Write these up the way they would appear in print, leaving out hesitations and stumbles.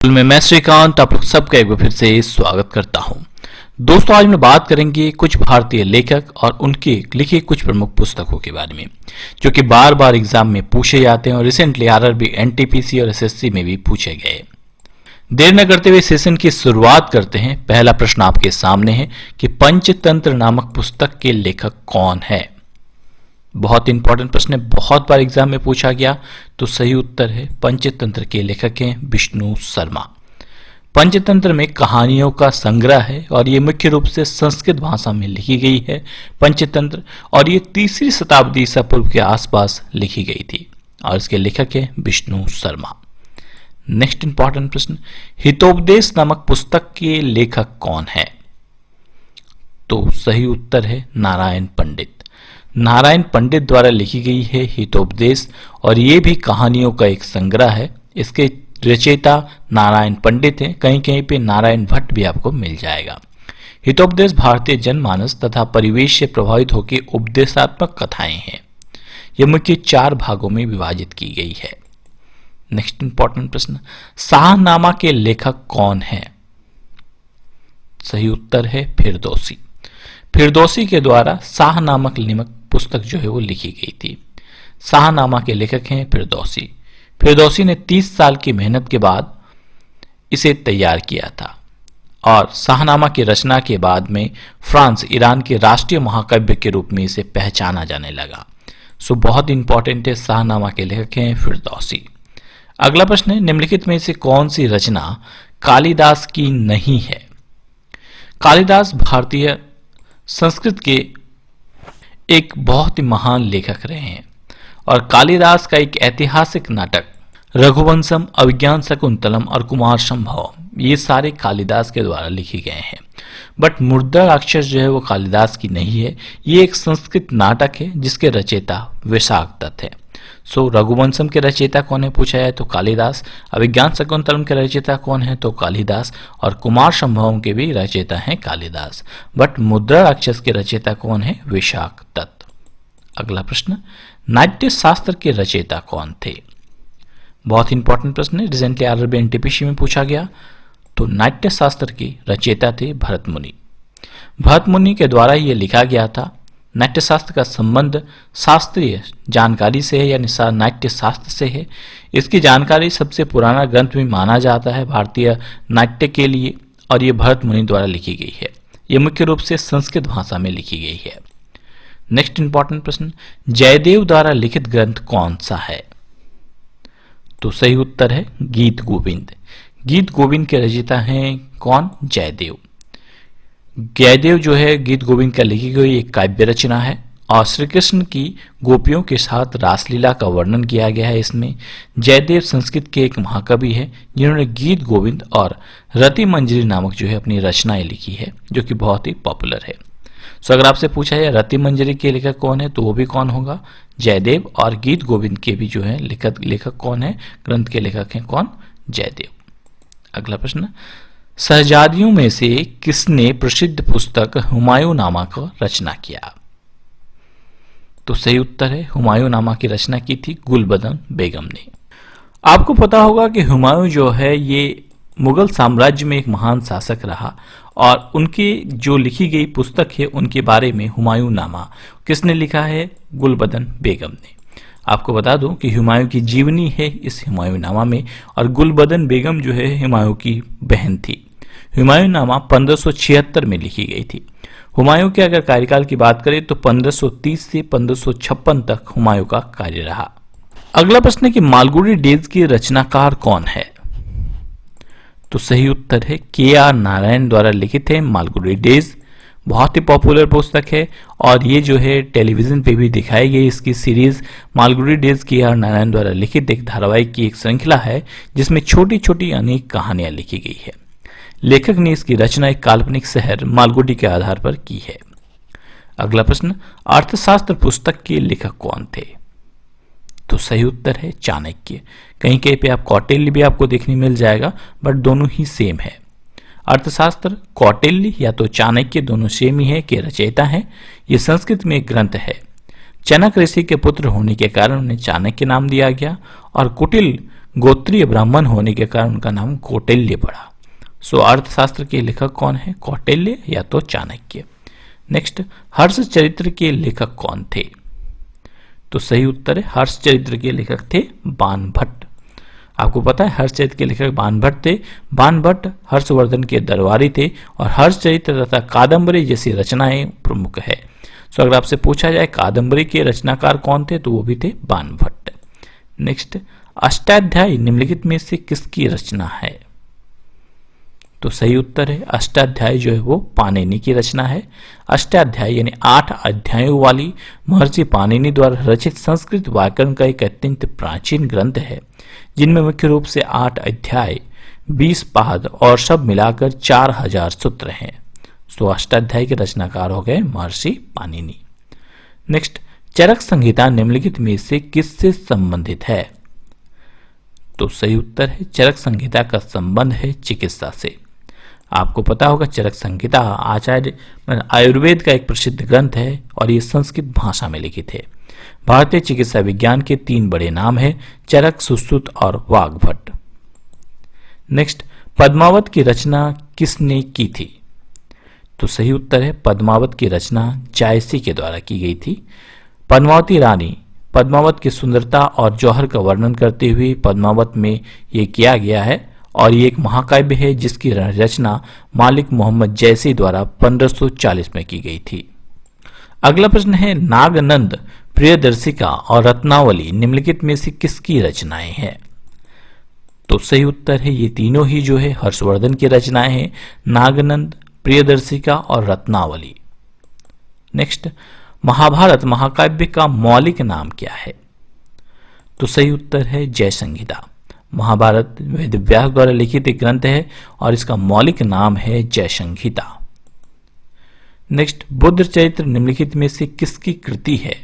मैं श्रीकांत आप लोग सबका एक बार फिर से स्वागत करता हूं। दोस्तों, आज मैं बात करेंगे कुछ भारतीय लेखक और उनके लिखे कुछ प्रमुख पुस्तकों के बारे में जो कि बार बार एग्जाम में पूछे जाते हैं और रिसेंटली आरआरबी, एनटीपीसी और एसएससी में भी पूछे गए। देर न करते हुए सेशन की शुरुआत करते हैं। पहला प्रश्न आपके सामने है कि पंचतंत्र नामक पुस्तक के लेखक कौन है। बहुत इंपॉर्टेंट प्रश्न है, बहुत बार एग्जाम में पूछा गया। तो सही उत्तर है पंचतंत्र के लेखक हैं विष्णु शर्मा। पंचतंत्र में कहानियों का संग्रह है और ये मुख्य रूप से संस्कृत भाषा में लिखी गई है पंचतंत्र, और ये 3री शताब्दी ईसा पूर्व के आसपास लिखी गई थी और इसके लेखक हैं विष्णु शर्मा। नेक्स्ट इंपॉर्टेंट प्रश्न, हितोपदेश नामक पुस्तक के लेखक कौन है। तो सही उत्तर है नारायण पंडित। नारायण पंडित द्वारा लिखी गई है हितोपदेश और ये भी कहानियों का एक संग्रह है। इसके रचयिता नारायण पंडित हैं। कहीं कहीं पे नारायण भट्ट भी आपको मिल जाएगा। हितोपदेश भारतीय जनमानस तथा परिवेश से प्रभावित होकर उपदेशात्मक कथाएं हैं। यह मुख्य 4 भागों में विभाजित की गई है। नेक्स्ट इंपॉर्टेंट प्रश्न, शाहनामा के लेखक कौन है। सही उत्तर है फिरदौसी। फिरदौसी के द्वारा शाह नामक पुस्तक जो है वो लिखी गई थी। शाहनामा के लेखक हैं फिरदौसी। फिरदौसी ने 30 साल की मेहनत के बाद इसे तैयार किया था और शाहनामा की रचना के बाद में फ्रांस, ईरान के राष्ट्रीय महाकाव्य के रूप में इसे पहचाना जाने लगा। सो बहुत इंपॉर्टेंट है, शाहनामा के लेखक हैं फिरदौसी। अगला प्रश्न है, निम्नलिखित में से कौन सी रचना कालिदास की नहीं है। कालिदास भारतीय संस्कृत के एक बहुत ही महान लेखक रहे हैं और कालिदास का एक ऐतिहासिक नाटक रघुवंशम, अभिज्ञान शकुंतलम और कुमार संभवम ये सारे कालिदास के द्वारा लिखे गए हैं। बट मुद्रा राक्षस जो है वो कालिदास की नहीं है। ये एक संस्कृत नाटक है जिसके रचयिता विशाख दत्त है। सो रघुवंशम के रचयिता कौन है पूछा जाए तो कालिदास। अभिज्ञान शकुंतलम के रचयिता कौन है तो कालिदास, और कुमार संभवम के भी रचयिता हैं कालिदास। बट मुद्रा राक्षस के रचयिता कौन है विशाख दत्त। अगला प्रश्न, नाट्य शास्त्र के रचयिता कौन थे। बहुत इंपॉर्टेंट प्रश्न है, रिसेंटली आरआरबी एनटीपीसी में पूछा गया। तो नाट्य शास्त्र के रचयिता थे भरत मुनि। भरत मुनि के द्वारा यह लिखा गया था। नाट्य शास्त्र का संबंध शास्त्रीय जानकारी से है, यानी नाट्य शास्त्र से है। इसकी जानकारी सबसे पुराना ग्रंथ भी माना जाता है भारतीय नाट्य के लिए, और ये भरत मुनि द्वारा लिखी गई है। ये मुख्य रूप से संस्कृत भाषा में लिखी गई है। नेक्स्ट इंपॉर्टेंट प्रश्न, जयदेव द्वारा लिखित ग्रंथ कौन सा है। तो सही उत्तर है गीत गोविंद। गीत गोविंद के रचयिता हैं कौन, जयदेव। जयदेव जो है गीत गोविंद का लिखी गई एक काव्य रचना है और श्री कृष्ण की गोपियों के साथ रासलीला का वर्णन किया गया है इसमें। जयदेव संस्कृत के एक महाकवि है जिन्होंने गीत गोविंद और रति मंजरी नामक जो है अपनी रचनाएं लिखी है जो कि बहुत ही पॉपुलर है। सो अगर आपसे पूछा जाए रति मंजरी के लेखक कौन है तो वो भी कौन होगा, जयदेव। और गीत गोविंद के भी जो है लेखक कौन है, ग्रंथ के लेखक हैं कौन, जयदेव। अगला प्रश्न, शहजादियों में से किसने प्रसिद्ध पुस्तक हुमायूं नामा का रचना किया। तो सही उत्तर है हुमायूं नामा की रचना की थी गुलबदन बेगम ने। आपको पता होगा कि हुमायूं जो है ये मुगल साम्राज्य में एक महान शासक रहा और उनकी जो लिखी गई पुस्तक है उनके बारे में हुमायूं नामा किसने लिखा है, गुलबदन बेगम ने। आपको बता दूं कि हुमायूं की जीवनी है इस हुमायूं नामा में, और गुलबदन बेगम जो है हुमायूं की बहन थी। हुमायूं नामा 1576 में लिखी गई थी। हुमायूं के अगर कार्यकाल की बात करें तो 1530 से 1556 तक हुमायूं का कार्य रहा। अगला प्रश्न है कि मालगुडी डेज के रचनाकार कौन है। तो सही उत्तर है के.आर. नारायण द्वारा लिखित है मालगुडी डेज। बहुत ही पॉपुलर पुस्तक है और ये जो है टेलीविजन पे भी दिखाई गई इसकी series. Malgudi days KR. Narayan द्वारा लिखित एक धारावाहिक की एक श्रृंखला है जिसमें छोटी छोटी अनेक कहानियां लिखी गई है। लेखक ने इसकी रचना एक काल्पनिक शहर मालगुडी के आधार पर की है। अगला प्रश्न, अर्थशास्त्र पुस्तक के लेखक कौन थे। तो सही उत्तर है चाणक्य। कहीं कहीं पे आप कौटिल्य भी आपको देखने मिल जाएगा, बट दोनों ही सेम है। अर्थशास्त्र कौटिल्य या तो चाणक्य दोनों सेम ही है के रचयिता हैं। ये संस्कृत में एक ग्रंथ है। चनक ऋषि के पुत्र होने के कारण उन्हें चाणक्य नाम दिया गया, और कुटिल गोत्रीय ब्राह्मण होने के कारण उनका नाम कौटिल्य पड़ा। सो अर्थशास्त्र के लेखक कौन है? कौटिल्य या तो चाणक्य। नेक्स्ट, हर्ष चरित्र के लेखक कौन थे? तो सही उत्तर है हर्ष चरित्र के लेखक थे बाणभट्ट। आपको पता है हर्षचरित्र के लेखक बाणभट्ट थे। बाणभट्ट हर्षवर्धन के दरबारी थे और हर्षचरित्र तथा कादंबरी जैसी रचनाएं प्रमुख है। सो अगर आपसे पूछा जाए कादंबरी के रचनाकार कौन थे तो वो भी थे बाणभट्ट। नेक्स्ट, अष्टाध्यायी निम्नलिखित में से किसकी रचना है? तो सही उत्तर है अष्टाध्यायी जो है वो पाणिनि की रचना है। अष्टाध्यायी यानी 8 अध्यायों वाली महर्षि पाणिनि द्वारा रचित संस्कृत व्याकरण का एक अत्यंत प्राचीन ग्रंथ है, जिनमें मुख्य रूप से 8 अध्याय, 20 पाद और सब मिलाकर 4000 सूत्र हैं। सो अष्टाध्यायी के रचनाकार हो गए महर्षि पाणिनि। नेक्स्ट, चरक संहिता निम्नलिखित में से किससे संबंधित है? तो सही उत्तर है चरक संहिता का संबंध है चिकित्सा से। आपको पता होगा चरक संहिता आचार्य आयुर्वेद का एक प्रसिद्ध ग्रंथ है और ये संस्कृत भाषा में लिखित है। भारतीय चिकित्सा विज्ञान के 3 बड़े नाम हैं, चरक, सुश्रुत और वाग्भट। नेक्स्ट, पद्मावत की रचना किसने की थी? तो सही उत्तर है पद्मावत की रचना जायसी के द्वारा की गई थी। पद्मावती रानी पद्मावत की सुंदरता और जौहर का वर्णन करते हुए पद्मावत में ये किया गया है और ये एक महाकाव्य है जिसकी रचना मालिक मोहम्मद जैसी द्वारा 1540 में की गई थी। अगला प्रश्न है नागनंद, प्रियदर्शिका और रत्नावली निम्नलिखित में से किसकी रचनाएं हैं? तो सही उत्तर है ये तीनों ही जो है हर्षवर्धन की रचनाएं हैं, नागनंद, प्रियदर्शिका और रत्नावली। नेक्स्ट, महाभारत महाकाव्य का मौलिक नाम क्या है? तो सही उत्तर है जय संहिता। महाभारत वेदव्यास द्वारा लिखित एक ग्रंथ है और इसका मौलिक नाम है जय संहिता। नेक्स्ट, बुद्ध चरित्र निम्नलिखित में से किसकी कृति है?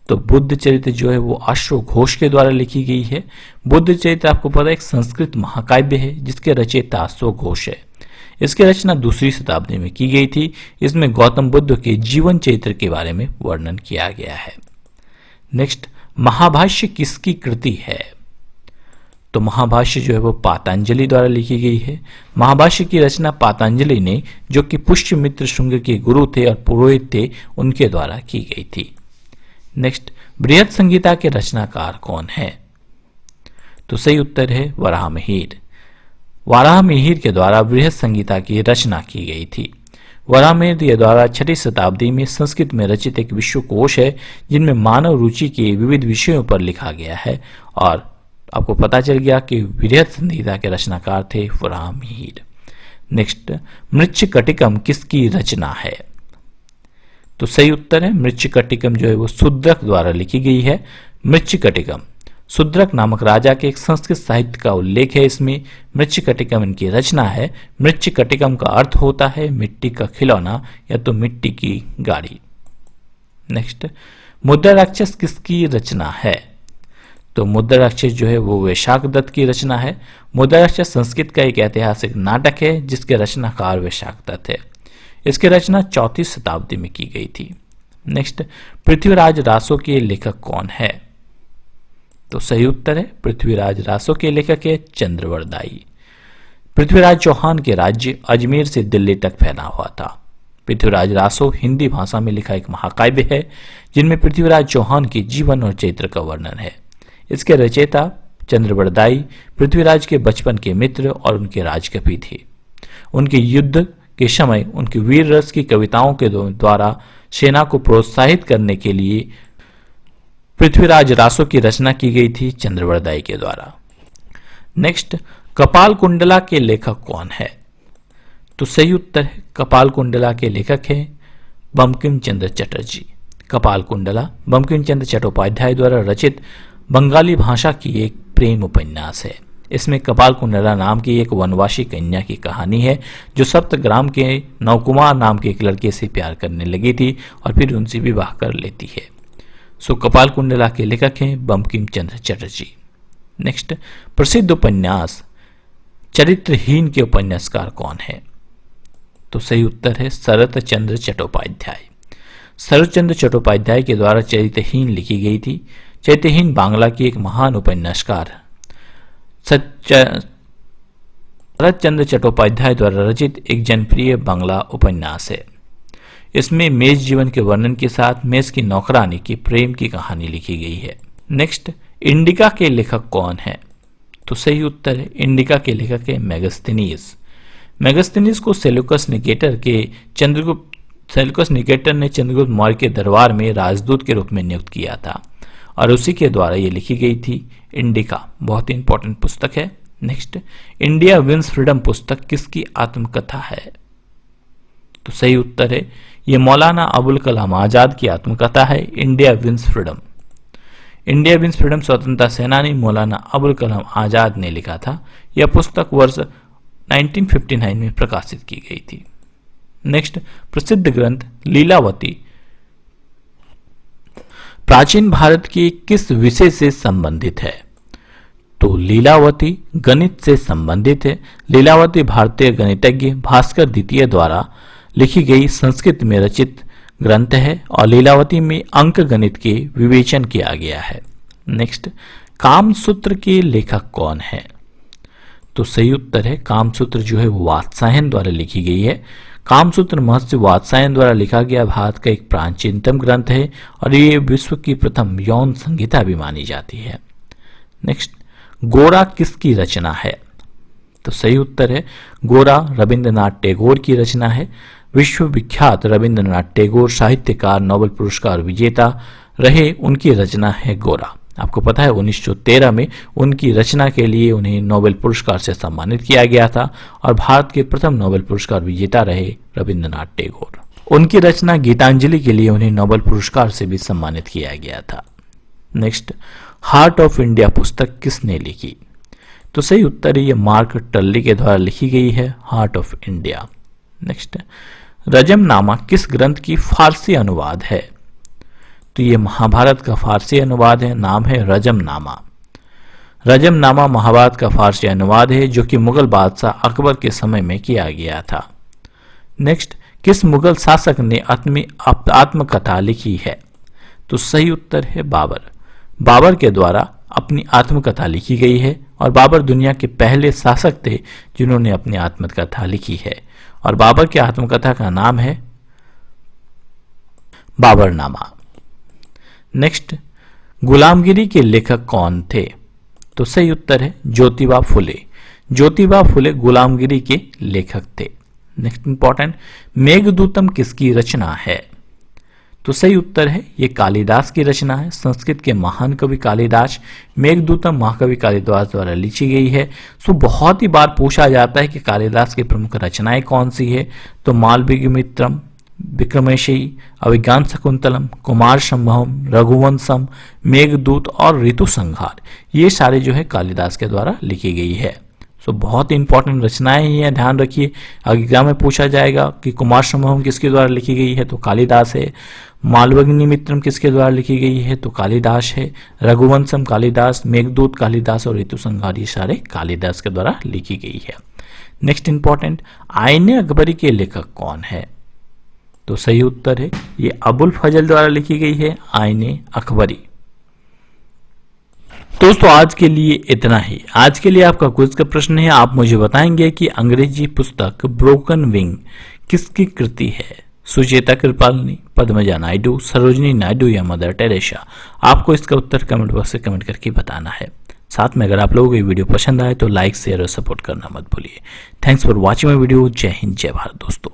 तो बुद्ध चरित्र जो है वो अश्व घोष के द्वारा लिखी गई है। बुद्ध चरित्र आपको पता है एक संस्कृत महाकाव्य है जिसके रचयिता अश्व घोष है। इसकी रचना 2री शताब्दी में की गई थी। इसमें गौतम बुद्ध के जीवन चरित्र के बारे में वर्णन किया गया है। नेक्स्ट, महाभाष्य किसकी कृति है? तो महाभाष्य जो है वो पातंजलि द्वारा लिखी गई है। महाभाष्य की रचना पातंजलि ने, जो कि पुष्यमित्र शुंग के गुरु थे और पुरोहित थे, उनके द्वारा की गई थी। नेक्स्ट, बृहत संहिता के रचनाकार कौन है? तो सही उत्तर है वराहमिहिर। वराहमिहिर के द्वारा बृहत संहिता की रचना की गई थी। वराहमिहिर के द्वारा 6ठी शताब्दी में संस्कृत में रचित एक विश्वकोश है जिनमें मानव रुचि के विविध विषयों पर लिखा गया है और आपको पता चल गया कि बृहत संहिता के रचनाकार थे वराहमिहिर। नेक्स्ट, मृच्छकटिकम किसकी रचना है? तो सही उत्तर है मृच्छकटिकम जो है वो शूद्रक द्वारा लिखी गई है। मृच्छकटिकम शूद्रक नामक राजा के एक संस्कृत साहित्य का उल्लेख है। इसमें मृच्छकटिकम इनकी रचना है। मृच्छकटिकम का अर्थ होता है मिट्टी का खिलौना या तो मिट्टी की गाड़ी। नेक्स्ट, मुद्रा राक्षस किसकी रचना है? तो मुद्रा राक्षस जो है वो वैशाख दत्त की रचना है। मुद्रा राक्षस संस्कृत का एक ऐतिहासिक नाटक है जिसके रचनाकार वैशाख दत्त है। इसकी रचना 4ठी शताब्दी में की गई थी। नेक्स्ट, पृथ्वीराज रासो के लेखक कौन है? तो सही उत्तर है पृथ्वीराज रासो के लेखक है चंद्रवरदाई। पृथ्वीराज चौहान के राज्य अजमेर से दिल्ली तक फैला हुआ था। पृथ्वीराज रासो हिंदी भाषा में लिखा एक महाकाव्य है जिनमें पृथ्वीराज चौहान के जीवन और चरित्र का वर्णन है। इसके रचयिता चंद्रवरदाई पृथ्वीराज के बचपन के मित्र और उनके राजकवि थे। उनके युद्ध के समय उनकी वीर रस की कविताओं के द्वारा सेना को प्रोत्साहित करने के लिए पृथ्वीराज रासो की रचना की गई थी चंद्रवरदाई के द्वारा। नेक्स्ट, कपाल कुंडला के लेखक कौन है? तो सही उत्तर है कपाल कुंडला के लेखक हैं बंकिम चंद्र चटर्जी। कपाल कुंडला बंकिम चंद्र चट्टोपाध्याय द्वारा रचित बंगाली भाषा की एक प्रेम उपन्यास है। इसमें कपाल कुंडला नाम की एक वनवासी कन्या की कहानी है जो सप्तग्राम के नवकुमार नाम के एक लड़के से प्यार करने लगी थी और फिर उनसे विवाह कर लेती है। सो कपाल कुंडला के लेखक हैं बंकिम चंद्र चटर्जी। नेक्स्ट, प्रसिद्ध उपन्यास चरित्रहीन के उपन्यासकार कौन है? तो सही उत्तर है शरत चंद्र चट्टोपाध्याय। शरत चंद्र चट्टोपाध्याय के द्वारा चरित्रहीन लिखी गई थी। चरित्रहीन बांग्ला की एक महान उपन्यासकार शरत चंद्र चट्टोपाध्याय द्वारा रचित एक जनप्रिय बांग्ला उपन्यास है। इसमें मेष जीवन के वर्णन के साथ मेष की नौकरानी की प्रेम की कहानी लिखी गई है। नेक्स्ट, इंडिका के लेखक कौन है? तो सही उत्तर है इंडिका के लेखक है मेगास्थनीज। मेगास्थनीज को सेल्यूकस निकेटर ने चंद्रगुप्त मौर्य के दरबार में राजदूत के रूप में नियुक्त किया था और उसी के द्वारा ये लिखी गई थी इंडिका। बहुत ही इंपॉर्टेंट पुस्तक है। नेक्स्ट, इंडिया विंस फ्रीडम पुस्तक किसकी आत्मकथा है? तो सही उत्तर है ये मौलाना अबुल कलाम आजाद की आत्मकथा है India wins freedom. India wins freedom स्वतंत्रता सेनानी मौलाना अबुल कलाम आजाद ने लिखा था। यह पुस्तक वर्ष 1959 में प्रकाशित की गई थी। नेक्स्ट, प्रसिद्ध ग्रंथ लीलावती प्राचीन भारत के किस विषय से संबंधित है? तो लीलावती गणित से संबंधित है। लीलावती भारतीय गणितज्ञ भास्कर द्वितीय द्वारा लिखी गई संस्कृत में रचित ग्रंथ है और लीलावती में अंक गणित के विवेचन किया गया है। नेक्स्ट, कामसूत्र के लेखक कौन है? तो सही उत्तर है कामसूत्र जो है वो वात्सायन द्वारा लिखी गई है। कामसूत्र महर्षि वात्सायन द्वारा लिखा गया भारत का एक प्राचीनतम ग्रंथ है और ये विश्व की प्रथम यौन संहिता भी मानी जाती है। नेक्स्ट, गोरा किसकी रचना है? तो सही उत्तर है गोरा रविंद्रनाथ टैगोर की रचना है। विश्व विख्यात रविंद्रनाथ टैगोर साहित्यकार, नोबेल पुरस्कार विजेता रहे, उनकी रचना है गोरा। आपको पता है 1913 में उनकी रचना के लिए उन्हें नोबेल पुरस्कार से सम्मानित किया गया था और भारत के प्रथम नोबेल पुरस्कार विजेता रहे रविंद्रनाथ टैगोर। उनकी रचना गीतांजलि के लिए उन्हें नोबेल पुरस्कार से भी सम्मानित किया गया था। नेक्स्ट, हार्ट ऑफ इंडिया पुस्तक किसने लिखी? तो सही उत्तर है ये मार्क टल्ली के द्वारा लिखी गई है हार्ट ऑफ इंडिया। नेक्स्ट, रजमनामा किस ग्रंथ की फारसी अनुवाद है? तो ये महाभारत का फारसी अनुवाद है, नाम है रजमनामा। रजमनामा महाभारत का फारसी अनुवाद है जो कि मुगल बादशाह अकबर के समय में किया गया था। नेक्स्ट, किस मुगल शासक ने अपनी आत्मकथा लिखी है? तो सही उत्तर है बाबर। बाबर के द्वारा अपनी आत्मकथा लिखी गई है और बाबर दुनिया के पहले शासक थे जिन्होंने अपनी आत्मकथा लिखी है और बाबर की आत्मकथा का नाम है बाबरनामा। नेक्स्ट, गुलामगिरी के लेखक कौन थे? तो सही उत्तर है ज्योतिबा फुले। ज्योतिबा फुले गुलामगिरी के लेखक थे। नेक्स्ट इंपॉर्टेंट, मेघदूतम किसकी रचना है? तो सही उत्तर है ये कालिदास की रचना है। संस्कृत के महान कवि कालिदास मेघदूतम महाकवि कालिदास द्वारा लिखी गई है। सो बहुत ही बार पूछा जाता है कि कालिदास की प्रमुख रचनाएं कौन सी है? तो मालविगमित्रम, विक्रमेशयी, अभिज्ञान शकुंतलम, कुमार संभवम, रघुवंशम, मेघदूत और ऋतु संहार, ये सारे जो है कालिदास के द्वारा लिखी गई है। सो बहुत ही इंपॉर्टेंट रचनाएं ही हैं, ध्यान रखिए। एग्जाम में पूछा जाएगा कि कुमार संभवम किसके द्वारा लिखी गई है? तो कालिदास है। मालविगमित्रम किसके द्वारा लिखी गई है? तो कालिदास है। रघुवंशम कालिदास, मेघदूत कालिदास और ऋतु संहार ये सारे कालिदास के द्वारा लिखी गई है। नेक्स्ट इंपॉर्टेंट, आईने अकबरी के लेखक कौन है? तो सही उत्तर है ये अबुल फजल द्वारा लिखी गई है आईने अकबरी। दोस्तों आज के लिए इतना ही। आज के लिए आपका क्विज का प्रश्न है, आप मुझे बताएंगे कि अंग्रेजी पुस्तक ब्रोकन विंग किसकी कृति है? सुचेता कृपालिनी, पद्मजा नायडू, सरोजनी नायडू या मदर टेरेसा? आपको इसका उत्तर कमेंट बॉक्स में कमेंट करके बताना है। साथ में अगर आप लोगों को ये वीडियो पसंद आए तो लाइक शेयर और सपोर्ट करना मत भूलिए। Thanks for watching my video. जय हिंद, जय भारत दोस्तों।